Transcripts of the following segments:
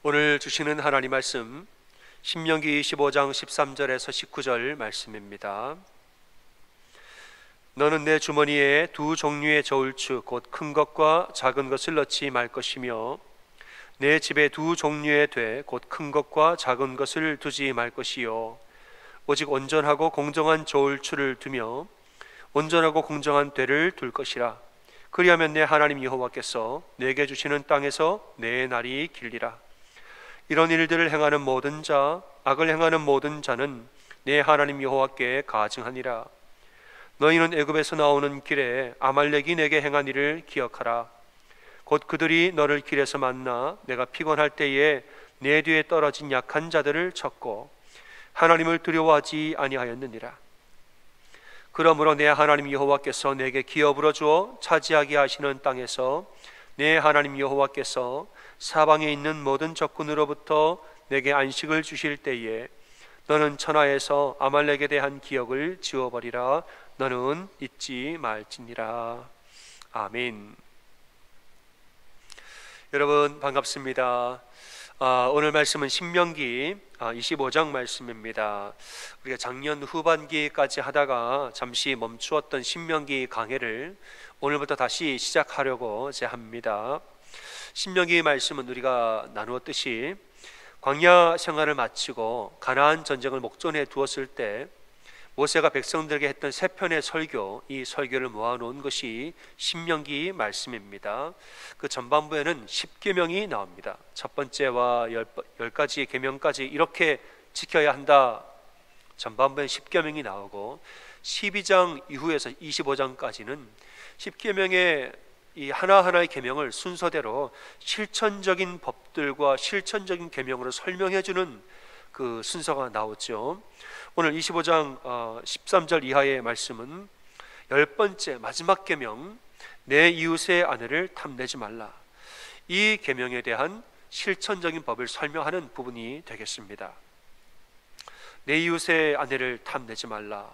오늘 주시는 하나님 말씀 신명기 25장 13절에서 19절 말씀입니다. 너는 내 주머니에 두 종류의 저울추 곧 큰 것과 작은 것을 넣지 말 것이며 내 집에 두 종류의 돼 곧 큰 것과 작은 것을 두지 말 것이요 오직 온전하고 공정한 저울추를 두며 온전하고 공정한 되를 둘 것이라. 그리하면 내 하나님 여호와께서 내게 주시는 땅에서 내 날이 길리라. 이런 일들을 행하는 모든 자, 악을 행하는 모든 자는 내 하나님 여호와께 가증하니라. 너희는 애굽에서 나오는 길에 아말렉이 내게 행한 일을 기억하라. 곧 그들이 너를 길에서 만나 내가 피곤할 때에 내 뒤에 떨어진 약한 자들을 쳤고 하나님을 두려워하지 아니하였느니라. 그러므로 내 하나님 여호와께서 내게 기업으로 주어 차지하게 하시는 땅에서 내 하나님 여호와께서 사방에 있는 모든 적군으로부터 내게 안식을 주실 때에 너는 천하에서 아말렉에 대한 기억을 지워버리라. 너는 잊지 말지니라. 아멘. 여러분 반갑습니다. 오늘 말씀은 신명기 25장 말씀입니다. 우리가 작년 후반기까지 하다가 잠시 멈추었던 신명기 강해를 오늘부터 다시 시작하려고 합니다. 신명기 말씀은 우리가 나누었듯이 광야 생활을 마치고 가나안 전쟁을 목전에 두었을 때 모세가 백성들에게 했던 세 편의 설교, 이 설교를 모아놓은 것이 신명기 말씀입니다. 그 전반부에는 10계명이 나옵니다. 첫 번째와 10가지의 계명까지 이렇게 지켜야 한다. 전반부엔 10계명이 나오고 12장 이후에서 25장까지는 10계명의 이 하나하나의 계명을 순서대로 실천적인 법들과 실천적인 계명으로 설명해주는 그 순서가 나오죠. 오늘 25장 13절 이하의 말씀은 10번째 마지막 계명, 내 이웃의 아내를 탐내지 말라. 이 계명에 대한 실천적인 법을 설명하는 부분이 되겠습니다. 내 이웃의 아내를 탐내지 말라.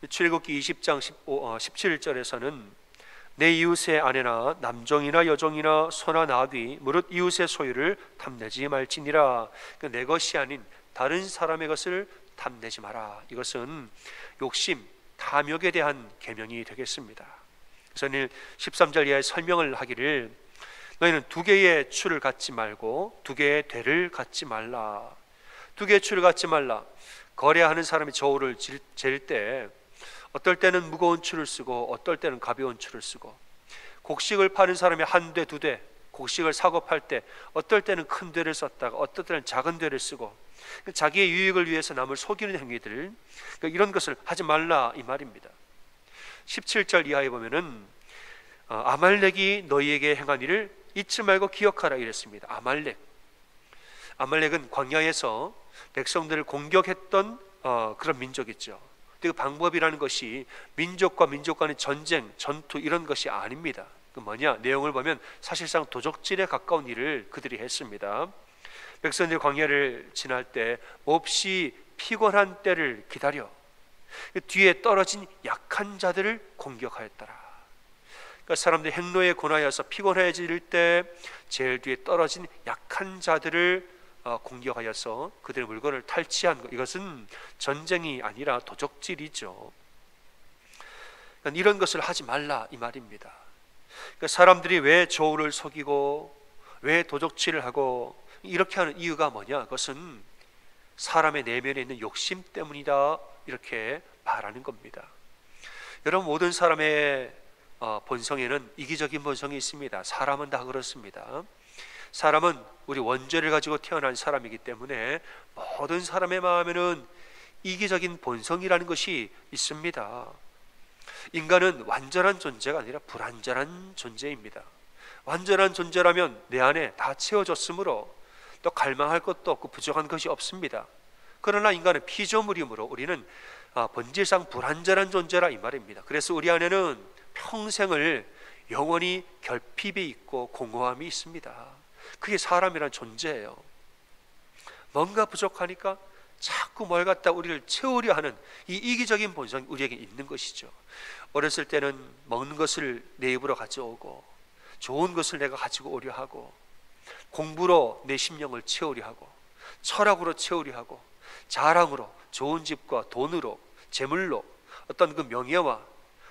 출애굽기 20장 17절에서는 내 이웃의 아내나 남종이나 여종이나 소나 나귀 무릇 이웃의 소유를 탐내지 말지니라. 그러니까 내 것이 아닌 다른 사람의 것을 탐내지 마라. 이것은 욕심, 탐욕에 대한 계명이 되겠습니다. 그래서 13절 이하의 설명을 하기를 너희는 두 개의 추를 갖지 말고 두 개의 되를 갖지 말라. 두 개의 추를 갖지 말라. 거래하는 사람이 저울을 잴 때 어떨 때는 무거운 추를 쓰고 어떨 때는 가벼운 추를 쓰고, 곡식을 파는 사람이 한 대, 두 대, 곡식을 사고 팔 때 어떨 때는 큰 되를 썼다가 어떨 때는 작은 되를 쓰고 자기의 유익을 위해서 남을 속이는 행위들, 이런 것을 하지 말라 이 말입니다. 17절 이하에 보면은 아말렉이 너희에게 행한 일을 잊지 말고 기억하라 이랬습니다. 아말렉은 광야에서 백성들을 공격했던 그런 민족이죠. 그 방법이라는 것이 민족과 민족 간의 전쟁, 전투 이런 것이 아닙니다. 그 뭐냐? 내용을 보면 사실상 도적질에 가까운 일을 그들이 했습니다. 백성들이 광야를 지날 때 몹시 피곤한 때를 기다려 뒤에 떨어진 약한 자들을 공격하였더라. 그러니까 사람들이 행로에 고나여서 피곤해질 때 제일 뒤에 떨어진 약한 자들을 공격하여서 그들의 물건을 탈취한 것, 이것은 전쟁이 아니라 도적질이죠. 그러니까 이런 것을 하지 말라 이 말입니다. 그러니까 사람들이 왜 저울을 속이고 왜 도적질을 하고 이렇게 하는 이유가 뭐냐? 그것은 사람의 내면에 있는 욕심 때문이다 이렇게 말하는 겁니다. 여러분, 모든 사람의 본성에는 이기적인 본성이 있습니다. 사람은 다 그렇습니다. 사람은 우리 원죄를 가지고 태어난 사람이기 때문에 모든 사람의 마음에는 이기적인 본성이라는 것이 있습니다. 인간은 완전한 존재가 아니라 불완전한 존재입니다. 완전한 존재라면 내 안에 다 채워졌으므로 또 갈망할 것도 없고 부족한 것이 없습니다. 그러나 인간은 피조물이므로 우리는 본질상 불완전한 존재라 이 말입니다. 그래서 우리 안에는 평생을 영원히 결핍이 있고 공허함이 있습니다. 그게 사람이란 존재예요. 뭔가 부족하니까 자꾸 뭘 갖다 우리를 채우려 하는 이 이기적인 본성이 우리에게 있는 것이죠. 어렸을 때는 먹는 것을 내 입으로 가져오고 좋은 것을 내가 가지고 오려 하고 공부로 내 심령을 채우려 하고, 철학으로 채우려 하고, 자랑으로, 좋은 집과 돈으로, 재물로, 어떤 그 명예와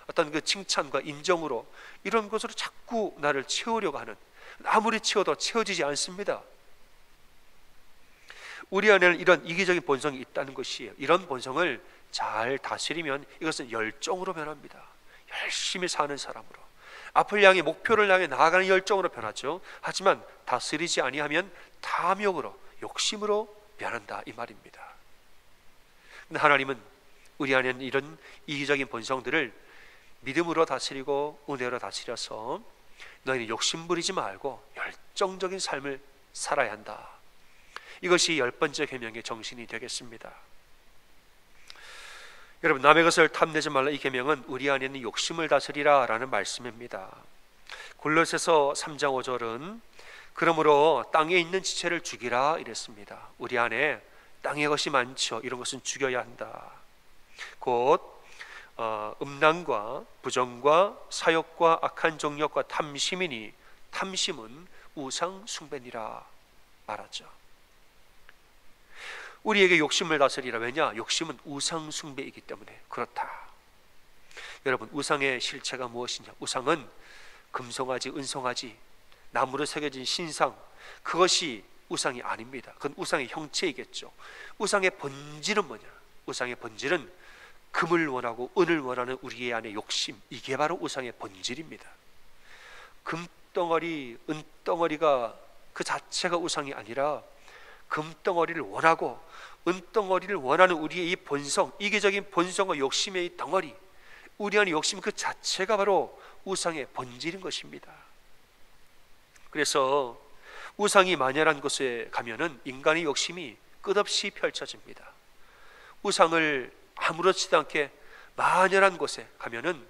어떤 그 칭찬과 인정으로, 이런 것으로 자꾸 나를 채우려고 하는, 아무리 채워도 채워지지 않습니다. 우리 안에는 이런 이기적인 본성이 있다는 것이에요. 이런 본성을 잘 다스리면 이것은 열정으로 변합니다. 열심히 사는 사람으로, 앞을 향해 목표를 향해 나아가는 열정으로 변하죠. 하지만 다스리지 아니하면 탐욕으로, 욕심으로 변한다, 이 말입니다. 근데 하나님은 우리 안에는 이런 이기적인 본성들을 믿음으로 다스리고 은혜로 다스려서 너희는 욕심 부리지 말고 열정적인 삶을 살아야 한다. 이것이 10번째 계명의 정신이 되겠습니다. 여러분, 남의 것을 탐내지 말라, 이 계명은 우리 안에 있는 욕심을 다스리라 라는 말씀입니다. 골로새서 3장 5절은 그러므로 땅에 있는 지체를 죽이라 이랬습니다. 우리 안에 땅의 것이 많죠. 이런 것은 죽여야 한다. 곧 음란과 부정과 사욕과 악한 정욕과 탐심이니 탐심은 우상 숭배니라 말하죠. 우리에게 욕심을 다스리라. 왜냐? 욕심은 우상 숭배이기 때문에 그렇다. 여러분, 우상의 실체가 무엇이냐? 우상은 금송아지, 은송아지, 나무로 새겨진 신상, 그것이 우상이 아닙니다. 그건 우상의 형체이겠죠. 우상의 본질은 뭐냐? 우상의 본질은 금을 원하고 은을 원하는 우리의 안의 욕심, 이게 바로 우상의 본질입니다. 금덩어리, 은덩어리가 그 자체가 우상이 아니라 금덩어리를 원하고 은덩어리를 원하는 우리의 이 본성, 이기적인 본성과 욕심의 이 덩어리, 우리 안의 욕심 그 자체가 바로 우상의 본질인 것입니다. 그래서 우상이 만연한 곳에 가면은 인간의 욕심이 끝없이 펼쳐집니다. 우상을 아무렇지도 않게 만연한 곳에 가면은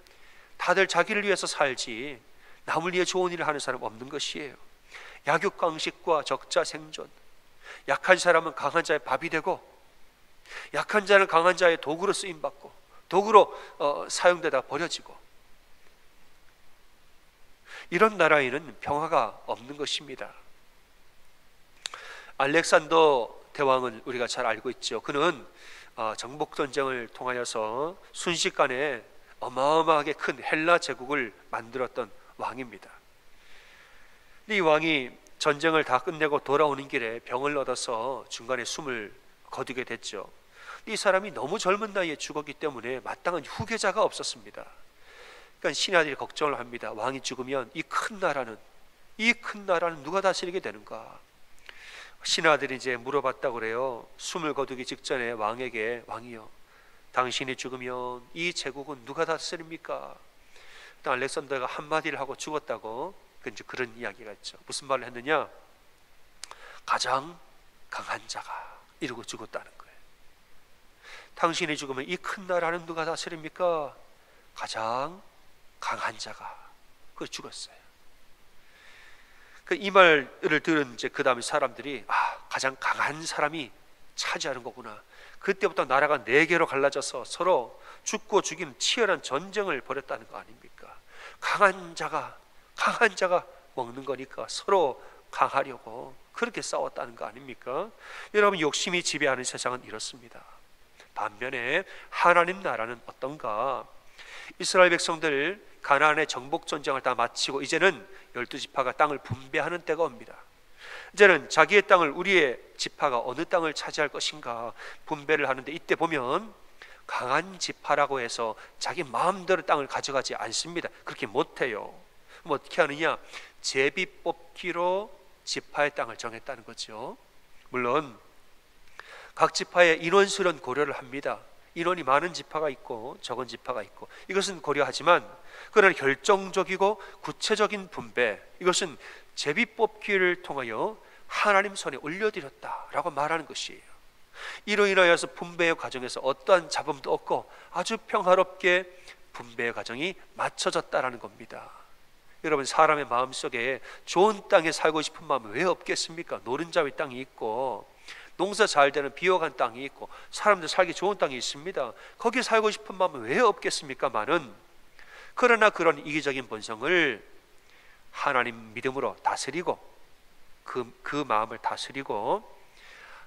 다들 자기를 위해서 살지 남을 위해 좋은 일을 하는 사람 없는 것이에요. 약육강식과 적자생존, 약한 사람은 강한 자의 밥이 되고 약한 자는 강한 자의 도구로 쓰임받고 도구로 사용되다 버려지고, 이런 나라에는 평화가 없는 것입니다. 알렉산더 대왕은 우리가 잘 알고 있죠. 그는 정복전쟁을 통하여서 순식간에 어마어마하게 큰 헬라 제국을 만들었던 왕입니다. 이 왕이 전쟁을 다 끝내고 돌아오는 길에 병을 얻어서 중간에 숨을 거두게 됐죠. 이 사람이 너무 젊은 나이에 죽었기 때문에 마땅한 후계자가 없었습니다. 그러니까 신하들이 걱정을 합니다. 왕이 죽으면 이 큰 나라는 누가 다스리게 되는가? 신하들이 이제 물어봤다고 그래요. 숨을 거두기 직전에 왕에게, 왕이요, 당신이 죽으면 이 제국은 누가 다스립니까? 또 알렉산더가 한마디를 하고 죽었다고, 이제 그런 이야기가 있죠. 무슨 말을 했느냐? 가장 강한 자가, 이러고 죽었다는 거예요. 당신이 죽으면 이 큰 나라는 누가 다스립니까? 가장 강한 자가. 그래서 죽었어요. 이 말을 들은 이제 그 다음에 사람들이 가장 강한 사람이 차지하는 거구나. 그때부터 나라가 4개로 갈라져서 서로 죽고 죽이는 치열한 전쟁을 벌였다는 거 아닙니까? 강한 자가 먹는 거니까 서로 강하려고 그렇게 싸웠다는 거 아닙니까? 여러분, 욕심이 지배하는 세상은 이렇습니다. 반면에 하나님 나라는 어떤가? 이스라엘 백성들 가나안의 정복 전쟁을 다 마치고 이제는 12지파가 땅을 분배하는 때가 옵니다. 이제는 자기의 땅을, 우리의 지파가 어느 땅을 차지할 것인가 분배를 하는데, 이때 보면 강한 지파라고 해서 자기 마음대로 땅을 가져가지 않습니다. 그렇게 못해요. 그럼 어떻게 하느냐? 제비 뽑기로 지파의 땅을 정했다는 거죠. 물론 각 지파의 인원수는 고려를 합니다. 인원이 많은 지파가 있고 적은 지파가 있고, 이것은 고려하지만 그러나 결정적이고 구체적인 분배, 이것은 제비뽑기를 통하여 하나님 손에 올려드렸다라고 말하는 것이에요. 이로 인하여서 분배의 과정에서 어떠한 잡음도 없고 아주 평화롭게 분배의 과정이 맞춰졌다라는 겁니다. 여러분, 사람의 마음속에 좋은 땅에 살고 싶은 마음이 왜 없겠습니까? 노른자위 땅이 있고 농사 잘 되는 비옥한 땅이 있고 사람들 살기 좋은 땅이 있습니다. 거기 살고 싶은 마음은 왜 없겠습니까? 많은. 그러나 그런 이기적인 본성을 하나님 믿음으로 다스리고 그 마음을 다스리고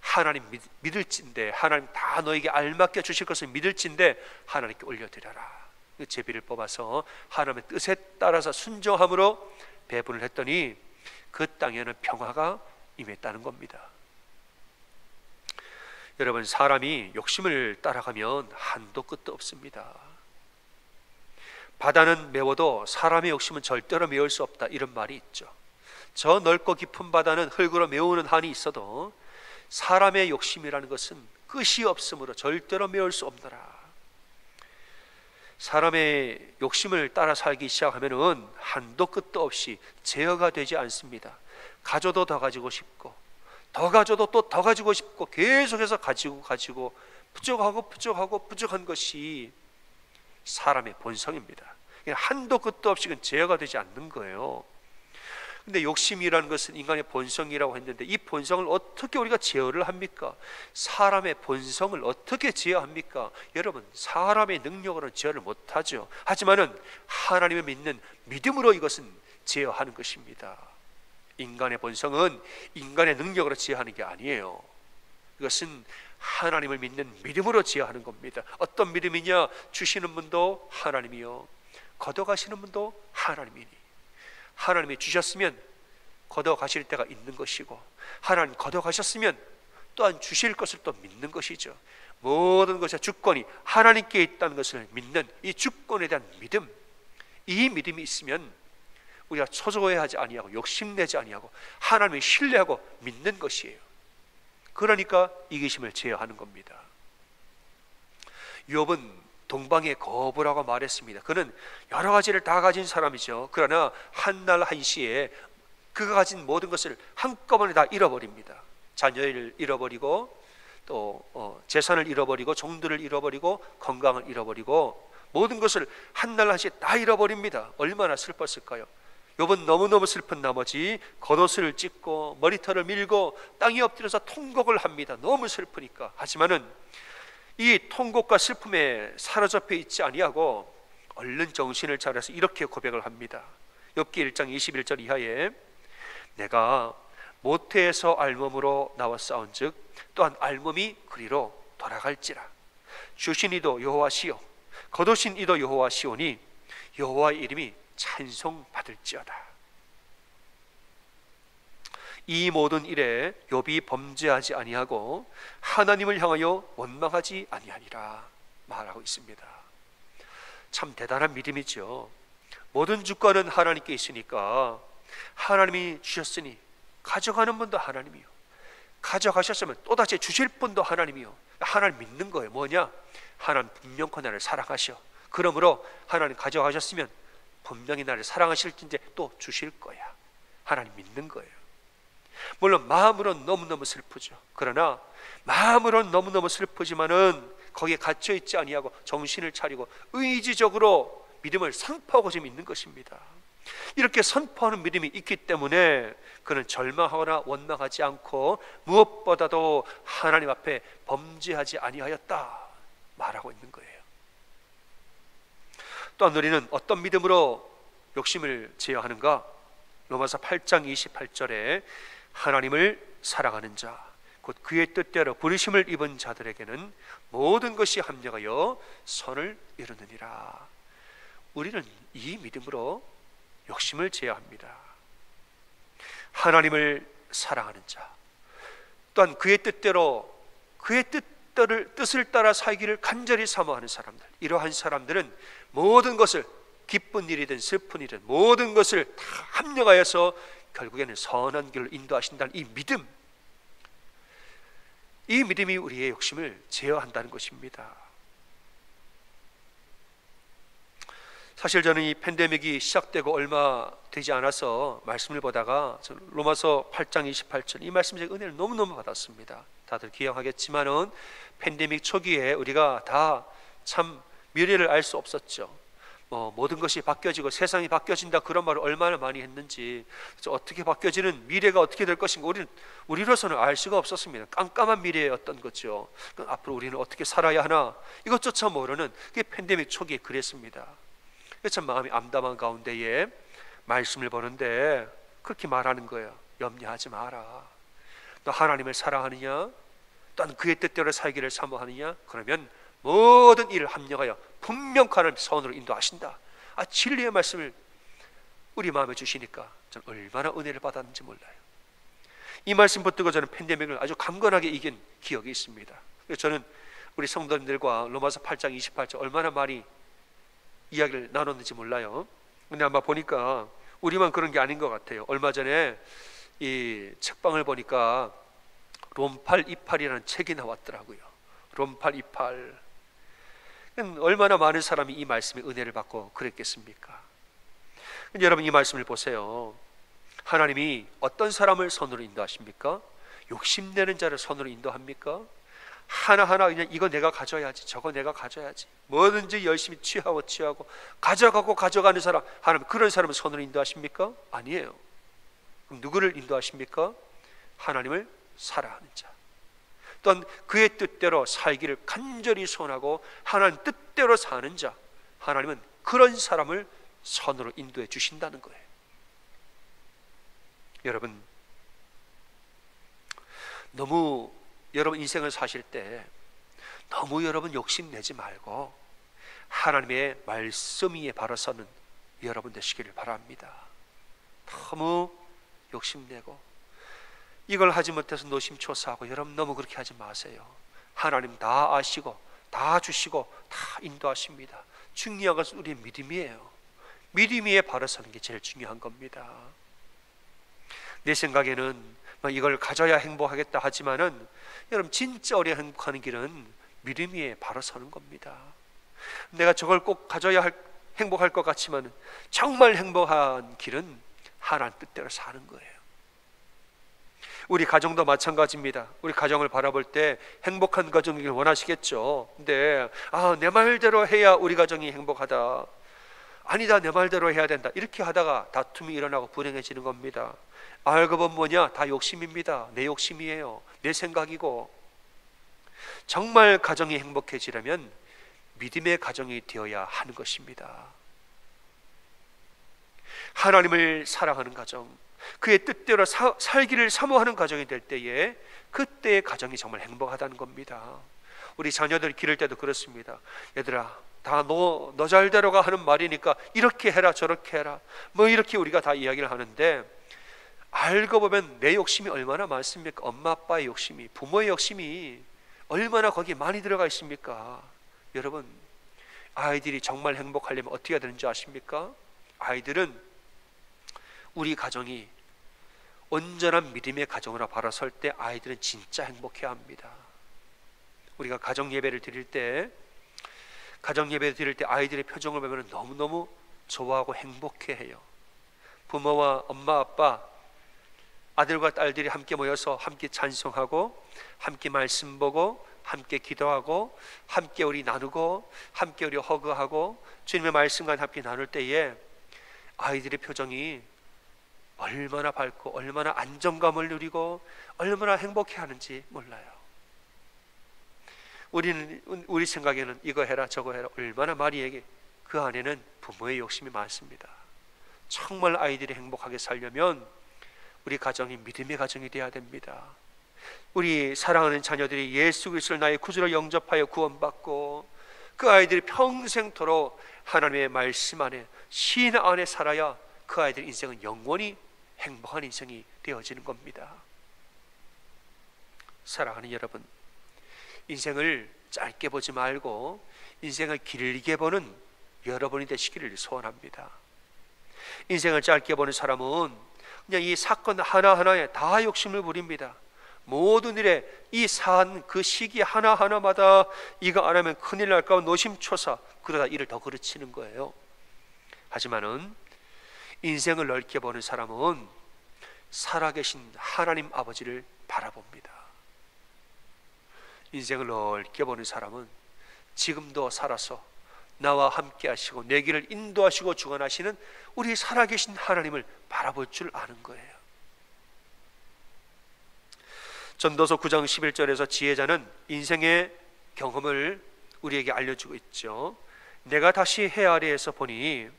하나님 믿을진데, 하나님 다 너에게 알맞게 주실 것을 믿을진데 하나님께 올려드려라. 제비를 뽑아서 하나님의 뜻에 따라서 순종함으로 배분을 했더니 그 땅에는 평화가 임했다는 겁니다. 여러분, 사람이 욕심을 따라가면 한도 끝도 없습니다. 바다는 메워도 사람의 욕심은 절대로 메울 수 없다, 이런 말이 있죠. 저 넓고 깊은 바다는 흙으로 메우는 한이 있어도 사람의 욕심이라는 것은 끝이 없으므로 절대로 메울 수 없노라. 사람의 욕심을 따라 살기 시작하면은 한도 끝도 없이 제어가 되지 않습니다. 가져도 더 가지고 싶고, 더 가져도 또 더 가지고 싶고, 계속해서 가지고 부족한 것이 사람의 본성입니다. 한도 끝도 없이 제어가 되지 않는 거예요. 근데 욕심이라는 것은 인간의 본성이라고 했는데, 이 본성을 어떻게 우리가 제어를 합니까? 사람의 본성을 어떻게 제어합니까? 여러분, 사람의 능력으로는 제어를 못하죠. 하지만은 하나님을 믿는 믿음으로 이것은 제어하는 것입니다. 인간의 본성은 인간의 능력으로 제어하는 게 아니에요. 이것은 하나님을 믿는 믿음으로 제어하는 겁니다. 어떤 믿음이냐? 주시는 분도 하나님이요, 걷어가시는 분도 하나님이니, 하나님이 주셨으면 걷어가실 때가 있는 것이고, 하나님 걷어가셨으면 또한 주실 것을 또 믿는 것이죠. 모든 것의 주권이 하나님께 있다는 것을 믿는 이 주권에 대한 믿음, 이 믿음이 있으면 우리가 초조해하지 아니하고 욕심내지 아니하고 하나님을 신뢰하고 믿는 것이에요. 그러니까 이기심을 제어하는 겁니다. 욥은 동방의 거부라고 말했습니다. 그는 여러 가지를 다 가진 사람이죠. 그러나 한날 한시에 그가 가진 모든 것을 한꺼번에 다 잃어버립니다. 자녀를 잃어버리고, 또 재산을 잃어버리고, 종들을 잃어버리고, 건강을 잃어버리고, 모든 것을 한날 한시에 다 잃어버립니다. 얼마나 슬펐을까요? 욥은 너무너무 슬픈 나머지 겉옷을 찢고 머리털을 밀고 땅에 엎드려서 통곡을 합니다. 너무 슬프니까. 하지만은 이 통곡과 슬픔에 사로잡혀 있지 아니하고 얼른 정신을 차려서 이렇게 고백을 합니다. 욥기 1장 21절 이하에, 내가 모태에서 알몸으로 나왔사온즉 또한 알몸이 그리로 돌아갈지라. 주신 이도 여호와시요 거두신 이도 여호와시오니 여호와의 이름이 찬송받을지어다. 이 모든 일에 욥이 범죄하지 아니하고 하나님을 향하여 원망하지 아니하니라 말하고 있습니다. 참 대단한 믿음이죠. 모든 주권은 하나님께 있으니까 하나님이 주셨으니 가져가는 분도 하나님이요, 가져가셨으면 또다시 주실 분도 하나님이요. 하나님 믿는 거예요. 뭐냐? 하나님 분명히 나를 사랑하셔. 그러므로 하나님 가져가셨으면 분명히 나를 사랑하실진데 또 주실 거야. 하나님 믿는 거예요. 물론 마음으로는 너무너무 슬프죠. 그러나 마음으로는 너무너무 슬프지만은 거기에 갇혀있지 아니하고 정신을 차리고 의지적으로 믿음을 선포하고 지금 있는 것입니다. 이렇게 선포하는 믿음이 있기 때문에 그는 절망하거나 원망하지 않고 무엇보다도 하나님 앞에 범죄하지 아니하였다 말하고 있는 거예요. 또한 우리는 어떤 믿음으로 욕심을 제어하는가? 로마서 8장 28절에 하나님을 사랑하는 자, 곧 그의 뜻대로 부르심을 입은 자들에게는 모든 것이 합력하여 선을 이루느니라. 우리는 이 믿음으로 욕심을 제어합니다. 하나님을 사랑하는 자, 또한 그의 뜻대로 그의 뜻을 따라 살기를 간절히 사모하는 사람들, 이러한 사람들은 모든 것을, 기쁜 일이든 슬픈 일이든 모든 것을 다 합력하여서 결국에는 선한 길로 인도하신다는 이 믿음, 이 믿음이 우리의 욕심을 제어한다는 것입니다. 사실 저는 이 팬데믹이 시작되고 얼마 되지 않아서 말씀을 보다가 로마서 8장 28절 이 말씀 제가 은혜를 너무너무 받았습니다. 다들 기억하겠지만은 팬데믹 초기에 우리가 다 참 미래를 알 수 없었죠. 모든 것이 바뀌어지고 세상이 바뀌어진다 그런 말을 얼마나 많이 했는지, 어떻게 바뀌어지는 미래가 어떻게 될 것인가 우리로서는 알 수가 없었습니다. 깜깜한 미래였던 거죠. 앞으로 우리는 어떻게 살아야 하나 이것조차 모르는 그게 팬데믹 초기에 그랬습니다. 참 마음이 암담한 가운데에 말씀을 보는데 그렇게 말하는 거예요. 염려하지 마라. 너 하나님을 사랑하느냐? 또한 그의 뜻대로 살기를 사모하느냐? 그러면 모든 일을 합력하여 분명 하나님 선으로 인도하신다. 진리의 말씀을 우리 마음에 주시니까 저는 얼마나 은혜를 받았는지 몰라요. 이 말씀 붙들고 저는 팬데믹을 아주 강건하게 이긴 기억이 있습니다. 그래서 저는 우리 성도님들과 로마서 8장 28절 얼마나 많이 이야기를 나눴는지 몰라요. 근데 아마 보니까 우리만 그런 게 아닌 것 같아요. 얼마 전에 이 책방을 보니까 롬8 28이라는 책이 나왔더라고요. 롬8 28. 얼마나 많은 사람이 이 말씀에 은혜를 받고 그랬겠습니까? 여러분, 이 말씀을 보세요. 하나님이 어떤 사람을 선으로 인도하십니까? 욕심내는 자를 선으로 인도합니까? 하나하나 그냥 이거 내가 가져야지, 저거 내가 가져야지, 뭐든지 열심히 취하고 가져가고 가져가는 사람, 하나님 그런 사람을 선으로 인도하십니까? 아니에요. 그럼 누구를 인도하십니까? 하나님을 사랑하는 자, 또한 그의 뜻대로 살기를 간절히 소원하고 하나님 뜻대로 사는 자, 하나님은 그런 사람을 선으로 인도해 주신다는 거예요. 여러분, 너무 여러분 인생을 사실 때 너무 여러분 욕심내지 말고 하나님의 말씀 위에 바로 서는 여러분 되시기를 바랍니다. 너무 욕심내고 이걸 하지 못해서 노심초사하고, 여러분 너무 그렇게 하지 마세요. 하나님 다 아시고 다 주시고 다 인도하십니다. 중요한 것은 우리의 믿음이에요. 믿음 위에 바로 서는 게 제일 중요한 겁니다. 내 생각에는 이걸 가져야 행복하겠다 하지만은 여러분 진짜 오래 행복하는 길은 믿음 위에 바로 서는 겁니다. 내가 저걸 꼭 가져야 행복할 것 같지만 정말 행복한 길은 하나님 뜻대로 사는 거예요. 우리 가정도 마찬가지입니다. 우리 가정을 바라볼 때 행복한 가정이길 원하시겠죠. 근데 내 말대로 해야 우리 가정이 행복하다, 아니다 내 말대로 해야 된다, 이렇게 하다가 다툼이 일어나고 불행해지는 겁니다. 알고 보면 뭐냐? 다 욕심입니다. 내 욕심이에요. 내 생각이고. 정말 가정이 행복해지려면 믿음의 가정이 되어야 하는 것입니다. 하나님을 사랑하는 가정, 그의 뜻대로 살기를 사모하는 가정이 될 때에 그때의 가정이 정말 행복하다는 겁니다. 우리 자녀들 기를 때도 그렇습니다. 얘들아, 다 너 잘대로가 하는 말이니까 이렇게 해라 저렇게 해라, 이렇게 우리가 다 이야기를 하는데, 알고 보면 내 욕심이 얼마나 많습니까? 엄마 아빠의 욕심이, 부모의 욕심이 얼마나 거기에 많이 들어가 있습니까? 여러분, 아이들이 정말 행복하려면 어떻게 해야 되는지 아십니까? 아이들은 우리 가정이 온전한 믿음의 가정으로 바로 설 때 아이들은 진짜 행복해야 합니다. 우리가 가정 예배를 드릴 때 아이들의 표정을 보면 너무너무 좋아하고 행복해해요. 부모와 엄마 아빠, 아들과 딸들이 함께 모여서 함께 찬송하고 함께 말씀 보고 함께 기도하고 함께 우리 나누고 함께 우리 허그하고 주님의 말씀과 함께 나눌 때에 아이들의 표정이 얼마나 밝고 얼마나 안정감을 누리고 얼마나 행복해하는지 몰라요. 우리 생각에는 이거 해라 저거 해라 얼마나 많이 얘기해. 그 안에는 부모의 욕심이 많습니다. 정말 아이들이 행복하게 살려면 우리 가정이 믿음의 가정이 되어야 됩니다. 우리 사랑하는 자녀들이 예수 그리스도를 나의 구주로 영접하여 구원받고 그 아이들이 평생토록 하나님의 말씀 안에 신 안에 살아야 그 아이들 인생은 영원히 행복한 인생이 되어지는 겁니다. 사랑하는 여러분, 인생을 짧게 보지 말고 인생을 길게 보는 여러분이 되시기를 소원합니다. 인생을 짧게 보는 사람은 그냥 이 사건 하나하나에 다 욕심을 부립니다. 모든 일에 이 산 그 시기 하나하나마다 이거 안 하면 큰일 날까 노심초사, 그러다 일을 더 그르치는 거예요. 하지만은 인생을 넓게 보는 사람은 살아계신 하나님 아버지를 바라봅니다. 인생을 넓게 보는 사람은 지금도 살아서 나와 함께 하시고 내 길을 인도하시고 주관하시는 우리 살아계신 하나님을 바라볼 줄 아는 거예요. 전도서 9장 11절에서 지혜자는 인생의 경험을 우리에게 알려주고 있죠. 내가 다시 해 아래에서 보니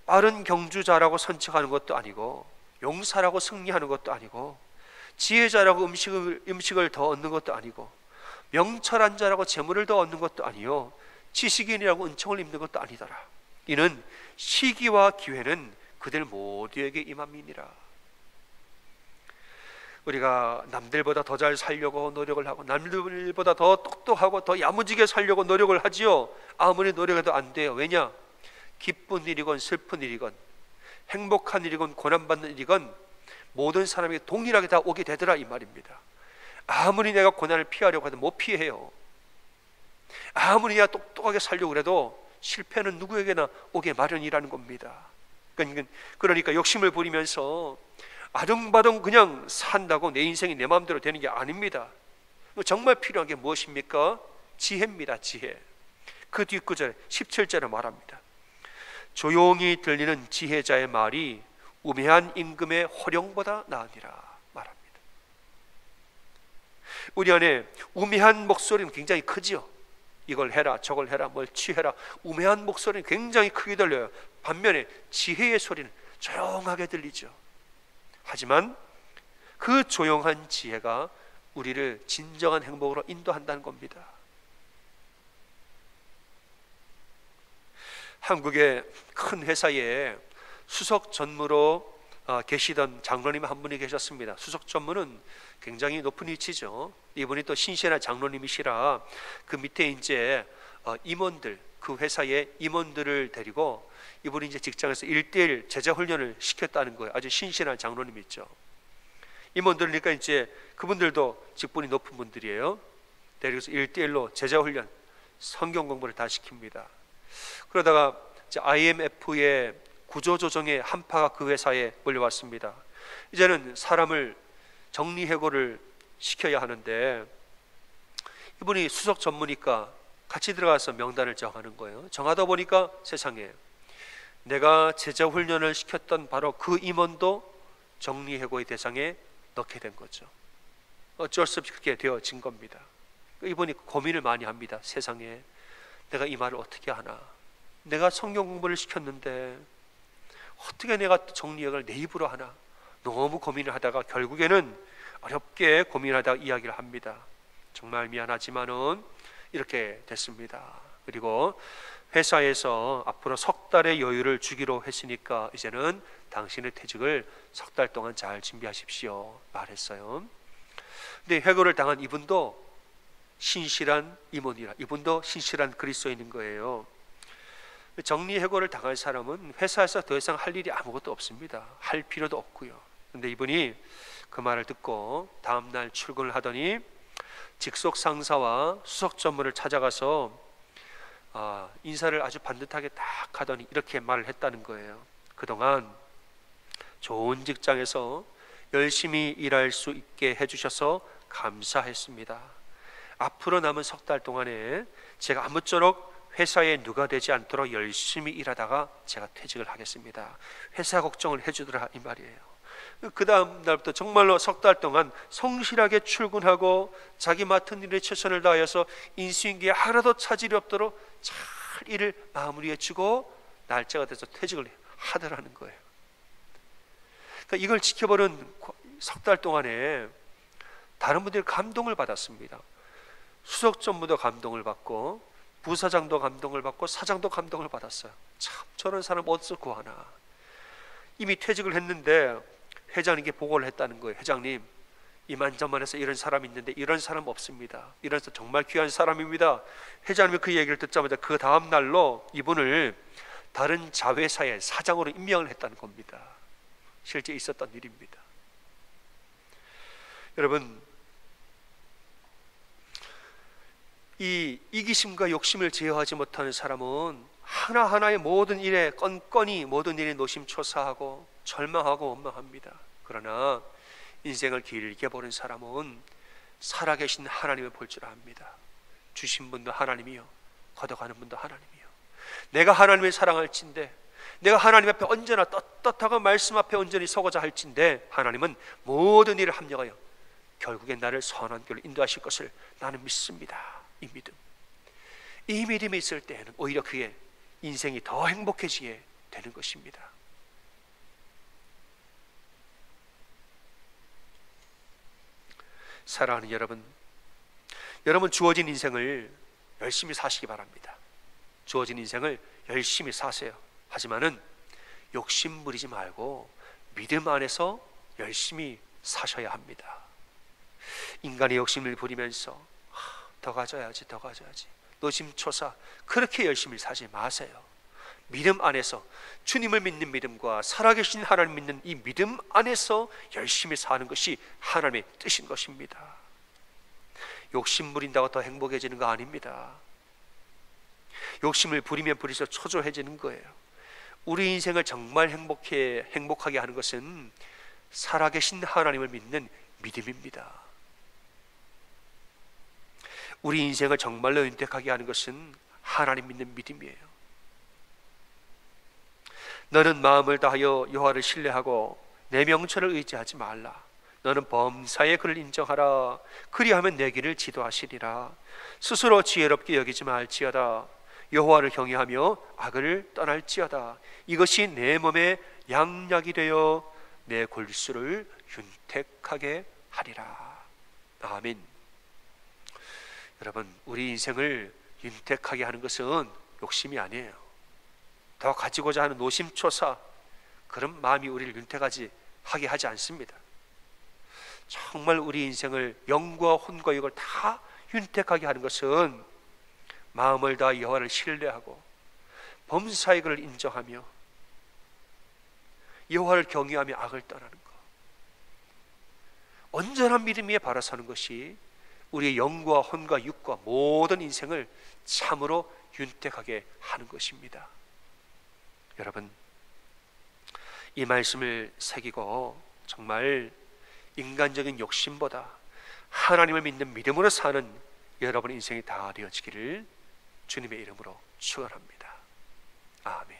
빠른 경주자라고 선척하는 것도 아니고 용사라고 승리하는 것도 아니고, 지혜자라고 음식을 더 얻는 것도 아니고, 명철한 자라고 재물을 더 얻는 것도 아니요, 지식인이라고 은총을 입는 것도 아니더라. 이는 시기와 기회는 그들 모두에게 임함이니라. 우리가 남들보다 더 잘 살려고 노력을 하고, 남들보다 더 똑똑하고 더 야무지게 살려고 노력을 하지요. 아무리 노력해도 안 돼요. 왜냐? 기쁜 일이건 슬픈 일이건, 행복한 일이건 고난받는 일이건 모든 사람에게 동일하게 다 오게 되더라, 이 말입니다. 아무리 내가 고난을 피하려고 해도 못 피해요. 아무리 내가 똑똑하게 살려고 해도 실패는 누구에게나 오게 마련이라는 겁니다. 그러니까 욕심을 부리면서 아둥바둥 그냥 산다고 내 인생이 내 마음대로 되는 게 아닙니다. 정말 필요한 게 무엇입니까? 지혜입니다. 지혜. 그 뒷구절에 17절에 말합니다. 조용히 들리는 지혜자의 말이 우매한 임금의 호령보다 나으니라 말합니다. 우리 안에 우매한 목소리는 굉장히 크지요. 이걸 해라 저걸 해라 뭘 취해라, 우매한 목소리는 굉장히 크게 들려요. 반면에 지혜의 소리는 조용하게 들리죠. 하지만 그 조용한 지혜가 우리를 진정한 행복으로 인도한다는 겁니다. 한국의 큰 회사에 수석 전무로 계시던 장로님 한 분이 계셨습니다. 수석 전무는 굉장히 높은 위치죠. 이분이 또 신실한 장로님이시라 그 밑에 이제 임원들, 그 회사의 임원들을 데리고 이분이 이제 직장에서 1:1 제자 훈련을 시켰다는 거예요. 아주 신실한 장로님 있죠. 임원들이니까 이제 그분들도 직분이 높은 분들이에요. 데리고서 1:1로 제자 훈련, 성경 공부를 다 시킵니다. 그러다가 이제 IMF의 구조조정의 한파가 그 회사에 몰려왔습니다. 이제는 사람을 정리해고를 시켜야 하는데 이분이 수석 전무니까 같이 들어가서 명단을 정하는 거예요. 정하다 보니까 세상에 내가 제자 훈련을 시켰던 바로 그 임원도 정리해고의 대상에 넣게 된 거죠. 어쩔 수 없이 그렇게 되어진 겁니다. 이분이 고민을 많이 합니다. 세상에 내가 이 말을 어떻게 하나, 내가 성경 공부를 시켰는데 어떻게 내가 정리해고를 내 입으로 하나, 너무 고민을 하다가 결국에는 어렵게 고민하다가 이야기를 합니다. 정말 미안하지만은 이렇게 됐습니다. 그리고 회사에서 앞으로 석 달의 여유를 주기로 했으니까 이제는 당신의 퇴직을 석 달 동안 잘 준비하십시오 말했어요. 근데 해고를 당한 이분도 신실한 임원이라, 이분도 신실한 그리스도인인 거예요. 정리해고를 당할 사람은 회사에서 더 이상 할 일이 아무것도 없습니다. 할 필요도 없고요. 근데 이분이 그 말을 듣고 다음날 출근을 하더니 직속 상사와 수석 전무를 찾아가서 인사를 아주 반듯하게 딱 하더니 이렇게 말을 했다는 거예요. 그동안 좋은 직장에서 열심히 일할 수 있게 해주셔서 감사했습니다. 앞으로 남은 석 달 동안에 제가 아무쪼록 회사에 누가 되지 않도록 열심히 일하다가 제가 퇴직을 하겠습니다. 회사 걱정을 해주더라 이 말이에요. 그 다음 날부터 정말로 석 달 동안 성실하게 출근하고 자기 맡은 일에 최선을 다하여서 인수인계에 하나도 차질이 없도록 잘 일을 마무리해주고 날짜가 돼서 퇴직을 하더라는 거예요. 그러니까 이걸 지켜보는 석 달 동안에 다른 분들이 감동을 받았습니다. 수석 전무도 감동을 받고 부사장도 감동을 받고 사장도 감동을 받았어요. 참 저런 사람 어디서 구하나. 이미 퇴직을 했는데 회장님께 보고를 했다는 거예요. 회장님, 이만저만해서 이런 사람이 있는데 이런 사람 없습니다. 이런 사람 정말 귀한 사람입니다. 회장님이 그 얘기를 듣자마자 그 다음 날로 이분을 다른 자회사의 사장으로 임명을 했다는 겁니다. 실제 있었던 일입니다. 여러분, 이 이기심과 욕심을 제어하지 못하는 사람은 하나하나의 모든 일에 건건이 모든 일에 노심초사하고 절망하고 원망합니다. 그러나 인생을 길게 보는 사람은 살아계신 하나님을 볼 줄 압니다. 주신 분도 하나님이요, 걷어가는 분도 하나님이요. 내가 하나님을 사랑할진대, 내가 하나님 앞에 언제나 떳떳하고 말씀 앞에 온전히 서고자 할진대 하나님은 모든 일을 합력하여 결국엔 나를 선한 길로 인도하실 것을 나는 믿습니다. 이 믿음, 이 믿음이 있을 때에는 오히려 그의 인생이 더 행복해지게 되는 것입니다. 사랑하는 여러분 주어진 인생을 열심히 사시기 바랍니다. 주어진 인생을 열심히 사세요. 하지만은 욕심 부리지 말고 믿음 안에서 열심히 사셔야 합니다. 인간의 욕심을 부리면서 더 가져야지 노심초사 그렇게 열심히 사지 마세요. 믿음 안에서 주님을 믿는 믿음과 살아계신 하나님 믿는 이 믿음 안에서 열심히 사는 것이 하나님의 뜻인 것입니다. 욕심 부린다고 더 행복해지는 거 아닙니다. 욕심을 부리면 부릴수록 초조해지는 거예요. 우리 인생을 정말 행복하게 하는 것은 살아계신 하나님을 믿는 믿음입니다. 우리 인생을 정말로 윤택하게 하는 것은 하나님 믿는 믿음이에요. 너는 마음을 다하여 여호와를 신뢰하고 내 명철을 의지하지 말라. 너는 범사에 그를 인정하라. 그리하면 내 길을 지도하시리라. 스스로 지혜롭게 여기지 말지어다. 여호와를 경외하며 악을 떠날지어다. 이것이 내 몸에 양약이 되어 내 골수를 윤택하게 하리라. 아멘. 여러분, 우리 인생을 윤택하게 하는 것은 욕심이 아니에요. 더 가지고자 하는 노심초사, 그런 마음이 우리를 윤택하게 하지 않습니다. 정말 우리 인생을 영과 혼과 육을 다 윤택하게 하는 것은 마음을 다하 여호와를 신뢰하고 범사의 그를 인정하며 여호와를 경외하며 악을 떠나는 것, 온전한 믿음 위에 바로 서는 것이 우리의 영과 혼과 육과 모든 인생을 참으로 윤택하게 하는 것입니다. 여러분, 이 말씀을 새기고 정말 인간적인 욕심보다 하나님을 믿는 믿음으로 사는 여러분의 인생이 다 되어지기를 주님의 이름으로 축원합니다. 아멘.